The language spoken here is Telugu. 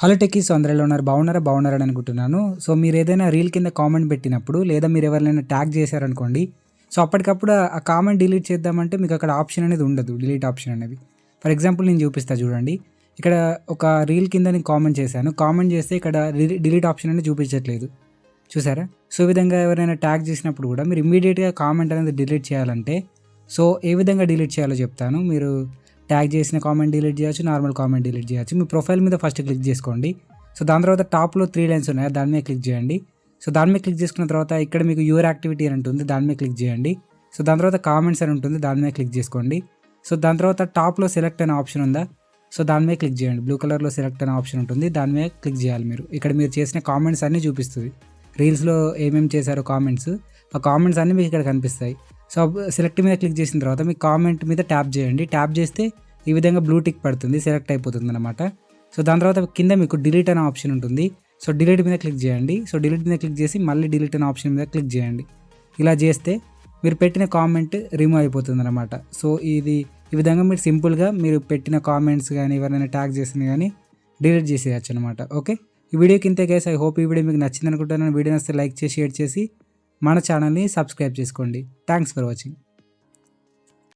హలో టెక్కీస్ అందరూ ఎలా ఉన్నారు? బాగున్నారని అనుకుంటున్నాను. సో, మీరేదైనా రీల్ కింద కామెంట్ పెట్టినప్పుడు లేదా మీరు ఎవరినైనా ట్యాగ్ చేశారనుకోండి. సో, అప్పటికప్పుడు ఆ కామెంట్ డిలీట్ చేద్దామంటే మీకు అక్కడ ఆప్షన్ అనేది ఉండదు. డిలీట్ ఆప్షన్ అనేది. ఫర్ ఎగ్జాంపుల్ నేను చూపిస్తా చూడండి. ఇక్కడ ఒక రీల్ కింద నేను కామెంట్ చేశాను. కామెంట్ చేస్తే ఇక్కడ డిలీట్ ఆప్షన్ అనేది చూపించట్లేదు. చూసారా? సో, ఈ విధంగా ఎవరైనా ట్యాగ్ చేసినప్పుడు కూడా మీరు ఇమ్మీడియేట్‌గా కామెంట్ అనేది డిలీట్ చేయాలంటే సో, ఏ విధంగా డిలీట్ చేయాలో చెప్తాను. మీరు ట్యాగ్ చేసిన కామెంట్ డిలీట్ చేయొచ్చు, నార్మల్ కామెంట్ డిలీట్ చేయొచ్చు. మీ ప్రొఫైల్ మీద ఫస్ట్ క్లిక్ చేసుకోండి. సో, దాని తర్వాత టాప్‌లో 3 లైన్స్ ఉన్నాయి. దాని మీద క్లిక్ చేయండి. సో, దాని మీద క్లిక్ చేసుకున్న తర్వాత ఇక్కడ మీకు యువర్ యాక్టివిటీ అని ఉంటుంది. దాని మీద క్లిక్ చేయండి. సో, దాని తర్వాత కామెంట్స్ అని ఉంటుంది. దాని మీద క్లిక్ చేసుకోండి. సో, దాని తర్వాత టాప్‌లో సెలెక్ట్ అనే ఆప్షన్ ఉందా? సో, దాని మీద క్లిక్ చేయండి. బ్లూ కలర్‌లో సెలెక్ట్ అనే ఆప్షన్ ఉంటుంది. దాని మీద క్లిక్ చేయాలి మీరు. ఇక్కడ మీరు చేసిన కామెంట్స్ అన్నీ చూపిస్తుంది. రీల్స్‌లో ఏమేమి చేశారో కామెంట్స్, ఆ కామెంట్స్ అన్నీ మీకు ఇక్కడ కనిపిస్తాయి. సో, సెలెక్ట్ మీద క్లిక్ చేసిన తర్వాత మీ కామెంట్ మీద ట్యాప్ చేయండి. ట్యాప్ చేస్తే ఈ విధంగా బ్లూ టిక్ పడుతుంది, సెలెక్ట్ అయిపోతుంది అనమాట. సో, దాని తర్వాత కింద మీకు డిలీట్ అనే ఆప్షన్ ఉంటుంది. సో, డిలీట్ మీద క్లిక్ చేయండి. సో, డిలీట్ మీద క్లిక్ చేసి మళ్ళీ డిలీట్ అనే ఆప్షన్ మీద క్లిక్ చేయండి. ఇలా చేస్తే మీరు పెట్టిన కామెంట్ రిమూవ్ అయిపోతుంది అనమాట. సో, ఈ విధంగా మీరు సింపుల్గా మీరు పెట్టిన కామెంట్స్ కానీ ఎవరైనా ట్యాగ్ చేసింది కానీ డిలీట్ చేసేయచ్చు అనమాట. ఓకే, ఈ వీడియోకి ఇంతే గైస్. ఐ హోప్ ఈ వీడియో మీకు నచ్చింది అనుకుంటున్నాను. వీడియో నచ్చితే లైక్ చేసి షేర్ చేసి మన ఛానల్ని సబ్స్క్రైబ్ చేసుకోండి. Thanks for watching.